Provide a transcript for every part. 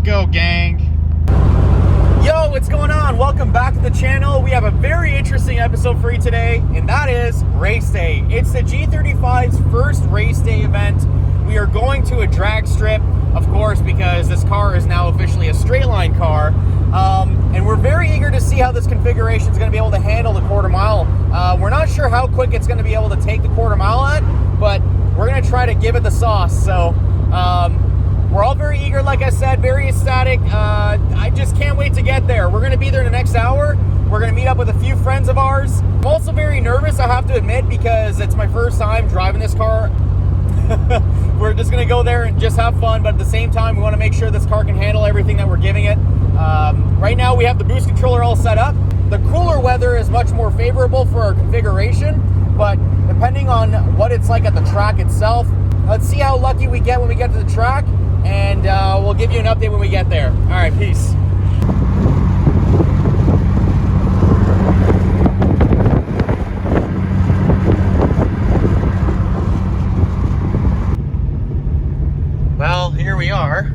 go, gang. Yo, what's going on? Welcome back to the channel. We have a very interesting episode for you today, and that is race day. It's the G35's first race day event. We are going to a drag strip, of course, because this car is now officially a straight line car. And we're very eager to see how this configuration is going to be able to handle the quarter mile. We're not sure how quick it's going to be able to take the quarter mile at, but we're going to try to give it the sauce. So we're all very eager, like I said, very ecstatic. I just can't wait to get there. We're going to be there in the next hour. We're going to meet up with a few friends of ours. I'm also very nervous, I have to admit, because it's my first time driving this car. We're just going to go there and just have fun, but at the same time, we want to make sure this car can handle everything that we're giving it. Right now, we have the boost controller all set up. The cooler weather is much more favorable for our configuration, but depending on what it's like at the track itself, let's see how lucky we get when we get to the track, and we'll give you an update when we get there. All right, peace. Well, here we are.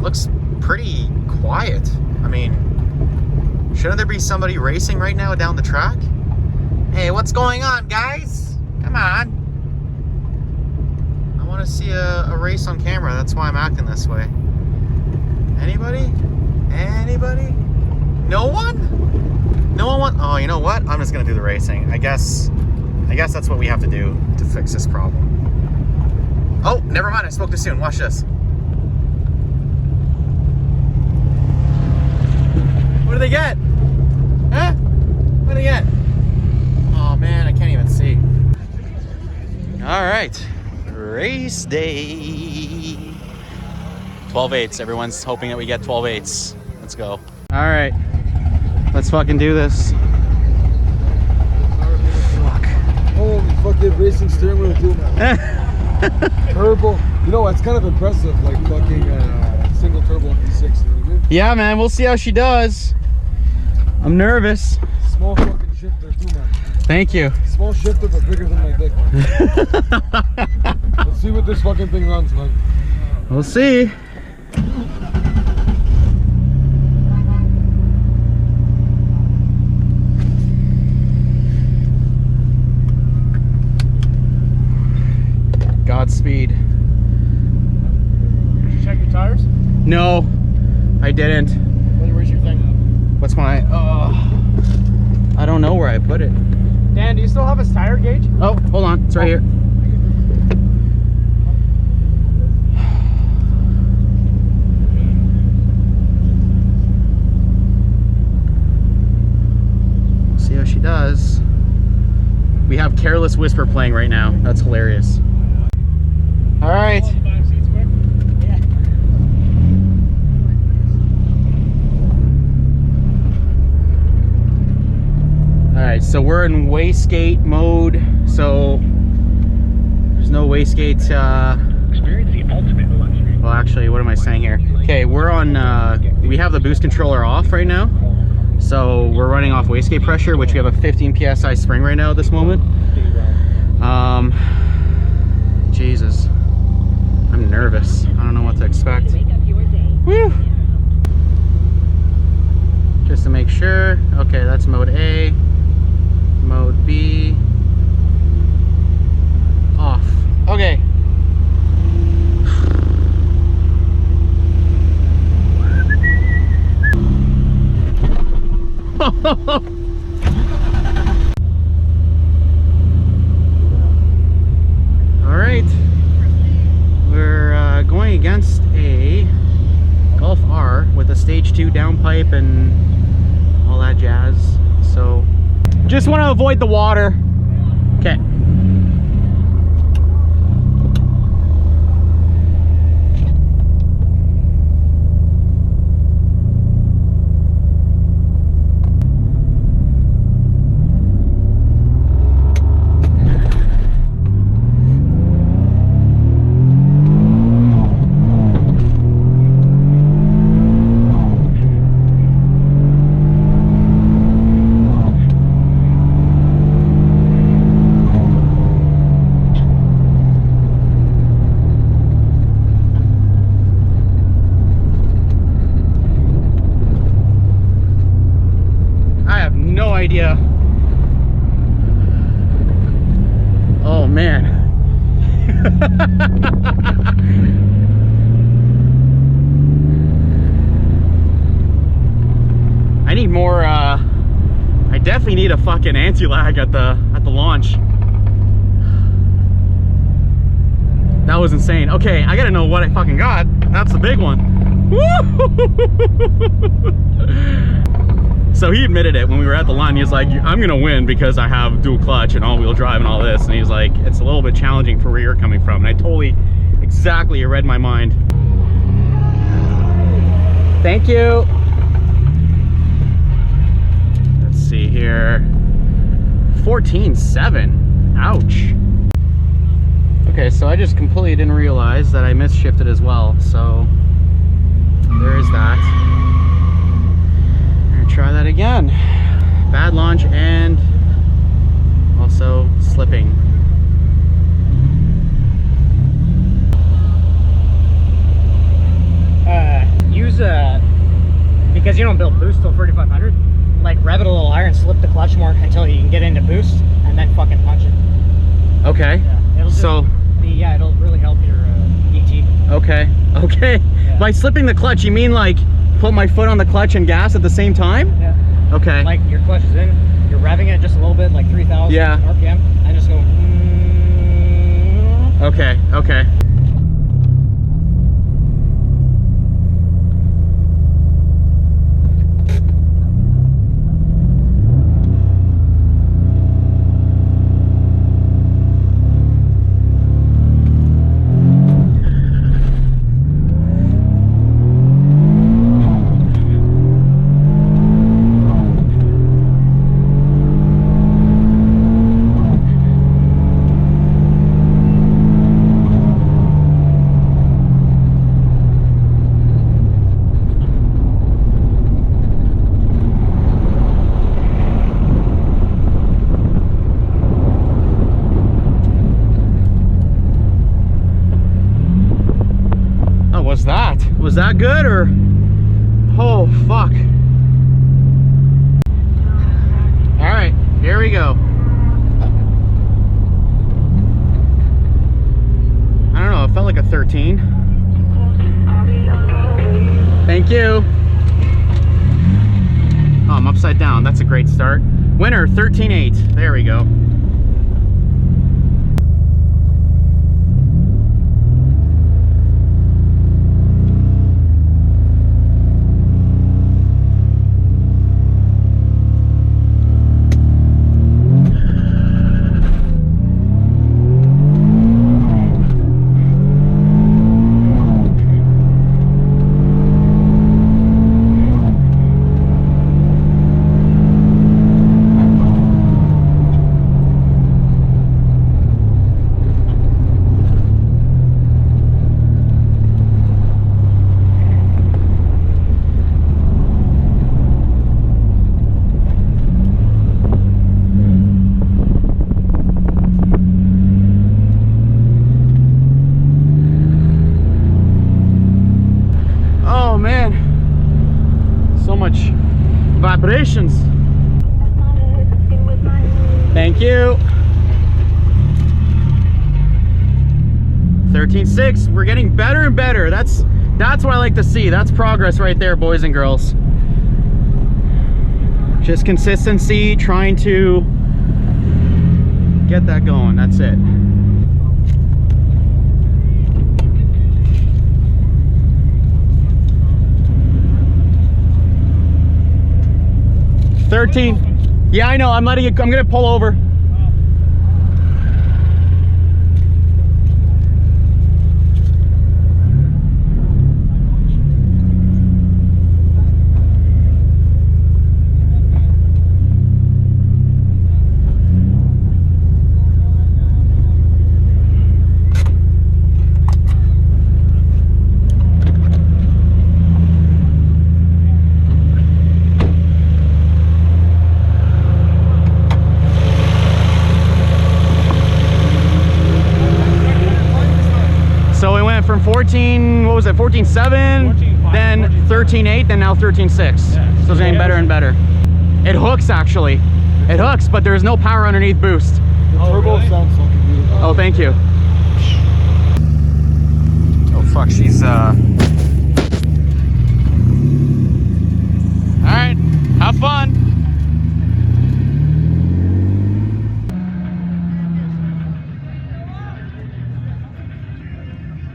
Looks pretty quiet. I mean, shouldn't there be somebody racing right now down the track? Hey, what's going on, guys? Come on. I want to see a race on camera. That's why I'm acting this way. Anybody? Anybody? No one? No one wants... Oh, you know what? I'm just going to do the racing. I guess that's what we have to do to fix this problem. Oh, never mind. I spoke too soon. Watch this. What do they get? Huh? What do they get? Oh man, I can't even see. All right, race day. 12/8. Everyone's hoping that we get 12/8. Let's go. All right, let's fucking do this. Fuck. Holy fucking racing steering wheel too, man. Turbo. You know, it's kind of impressive, like fucking single turbo on V6. You know what I mean? Yeah, man. We'll see how she does. I'm nervous. Small fucking shifter too, man. Thank you. Small shifter, but bigger than my dick, man. Let's see what this fucking thing runs, man. We'll see. Godspeed. Did you check your tires? No, I didn't. Where's your thing? What's my... I don't know where I put it. Dan, do you still have his tire gauge? Oh, hold on. It's right here. See how she does. We have Careless Whisper playing right now. That's hilarious. All right. Alright, so we're in wastegate mode, so there's no wastegate, experience the ultimate luxury. Well, actually, what am I saying here? Okay, we're on, we have the boost controller off right now, so we're running off wastegate pressure, which we have a 15 PSI spring right now at this moment. Jesus, I'm nervous. I don't know what to expect. Woo! Just to make sure. Okay, that's mode A. Mode B, off. Okay. All right. We're going against a Golf R with a stage 2 downpipe and all that jazz. So just want to avoid the water. Okay. I need more, I definitely need a fucking anti-lag at the launch. That was insane. Okay, I gotta know what I fucking got. That's the big one. So he admitted it when we were at the line. He was like, I'm gonna win because I have dual clutch and all-wheel drive and all this. And he's like, it's a little bit challenging for where you're coming from. And I totally, exactly, it read my mind. Thank you. Let's see here. 14.7. Ouch. Okay, so I just completely didn't realize that I misshifted as well. So there is that. I'm gonna try that again. Bad launch and also slipping. Use because you don't build boost till 3500. Like rev it a little higher and slip the clutch more until you can get into boost, and then fucking punch it. Okay. Yeah, it'll so it'll really help your ET. Okay. Okay. Yeah. By slipping the clutch, you mean like put my foot on the clutch and gas at the same time? Yeah. Okay. Like your clutch is in, you're revving it just a little bit, like 3,000 yeah. RPM, and just go. Okay. Okay. Was that good or? Oh, fuck. All right, here we go. I don't know, it felt like a 13. Thank you. Oh, I'm upside down. That's a great start. Winner, 13.8. There we go. Vibrations. Thank you. 13.6. We're getting better and better. That's what I like to see. That's progress right there, boys and girls. Just consistency, trying to get that going. That's it. Yeah, I know. I'm gonna pull over. So we went from 14, what was it, 14.7, then 13.8, then now 13.6. Yeah. So it's getting better and better. It hooks actually. It hooks, but there's no power underneath boost. The turbo sounds fucking beautiful. Oh, thank you. fuck, she's Alright, have fun.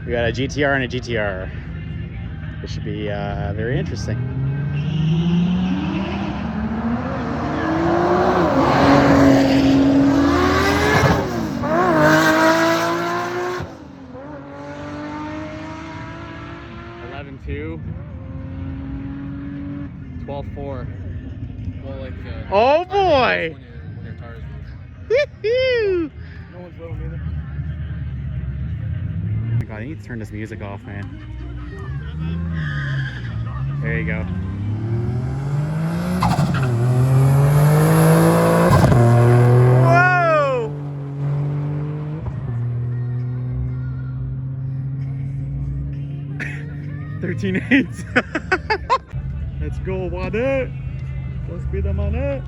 We got a GTR and a GTR. This should be very interesting. Two, 12.4. Well, like, oh boy! when your tires move. Woohoo! No one's little either. Oh my god, I need to turn this music off, man. There you go. Whoa! 13.8. Let's go, Wade. Let's be the money.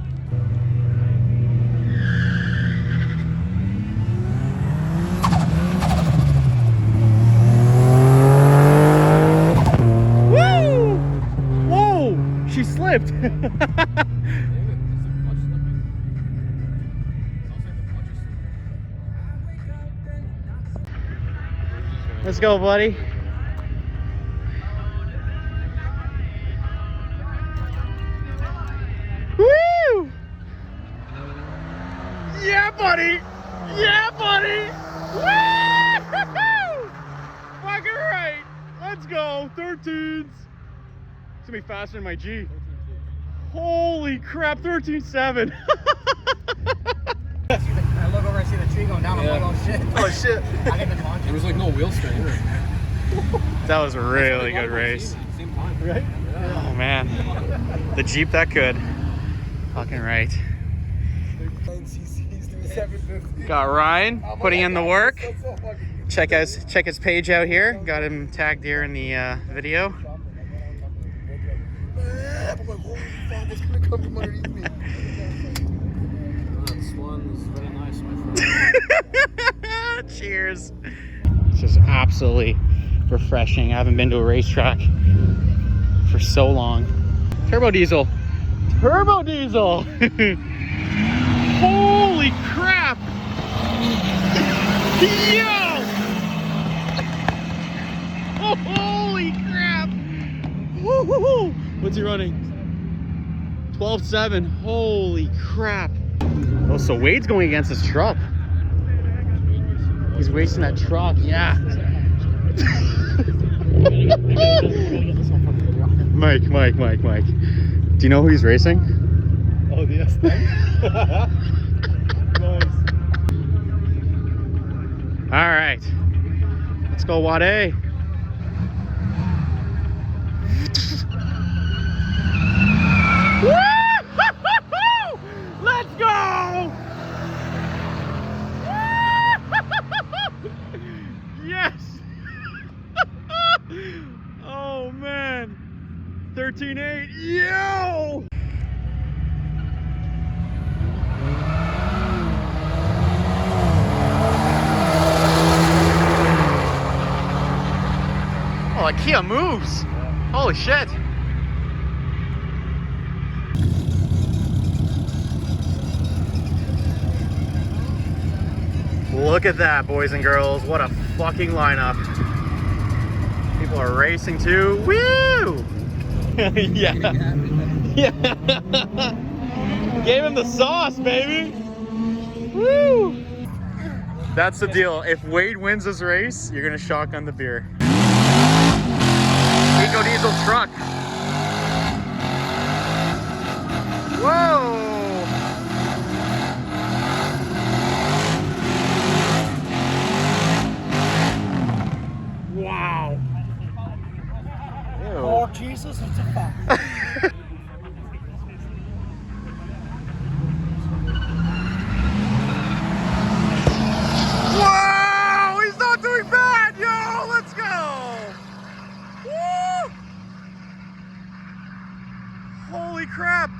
Woo! Whoa! She slipped. Let's go, buddy. Woo! Yeah, buddy! Yeah, buddy! Woo! Fucking right! Let's go! 13s! It's gonna be faster than my G. Holy crap, 13.7! I look over, I see the tree going down. I'm like, oh shit. Oh shit! I didn't even launch There it. was like no wheel strain either. That was a really good race. Same time. Right? Oh man. The Jeep that could. Fucking right. Got Ryan putting in the work. Check his page out here. Got him tagged here in the video. Cheers. It's just absolutely refreshing. I haven't been to a racetrack for so long. Turbo diesel. Turbo diesel. Holy crap. Yo. Oh, holy crap. Woo-hoo-hoo. What's he running? 12.7. Holy crap. Oh, so Wade's going against his truck. He's racing that truck, yeah. Mike. Do you know who he's racing? Oh, the S10? Nice. All right. Let's go, Wade. Let's go! Yes! Oh man! 13.8. Yo! Oh, like Kia moves! Holy shit! Look at that, boys and girls. What a fucking lineup. People are racing too. Woo! Yeah. Yeah. Gave him the sauce, baby. Woo! That's the deal. If Wade wins this race, you're gonna shotgun the beer. Eco Diesel truck. Whoa! Wow. Oh, Jesus, it's a fact. Wow! He's not doing bad, yo! Let's go! Woo! Holy crap!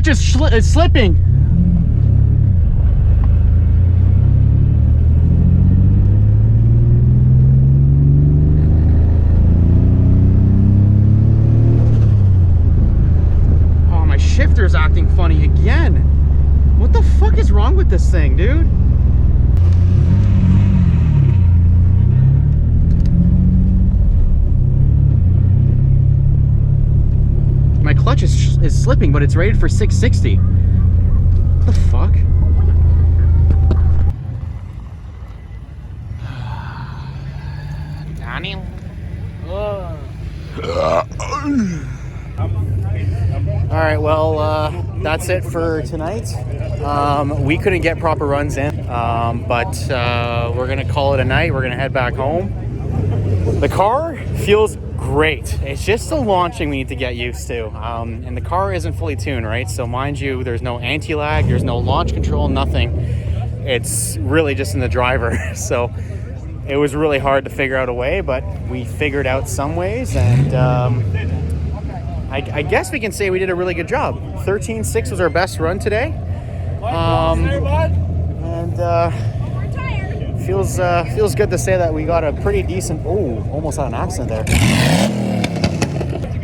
clutch is slipping. Oh, my shifter's acting funny again. What the fuck is wrong with this thing, dude? My clutch is slipping, but it's rated for 660. What the fuck? Danny? All right, well, that's it for tonight. We couldn't get proper runs in, but we're gonna call it a night. We're gonna head back home. The car feels great. It's just the launching we need to get used to. And the car isn't fully tuned, right? So mind you, there's no anti-lag, there's no launch control, nothing. It's really just in the driver. So it was really hard to figure out a way, but we figured out some ways, and I guess we can say we did a really good job. 13.6 was our best run today. Feels good to say that we got a pretty decent. Oh, almost had an accident there.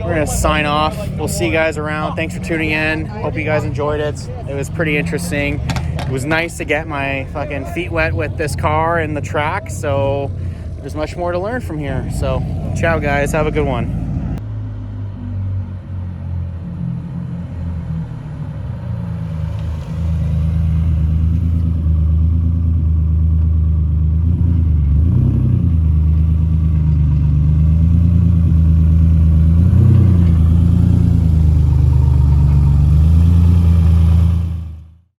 We're gonna sign off. We'll see you guys around. Thanks for tuning in. Hope you guys enjoyed it. It was pretty interesting. It was nice to get my fucking feet wet with this car and the track. So there's much more to learn from here. So ciao guys, have a good one.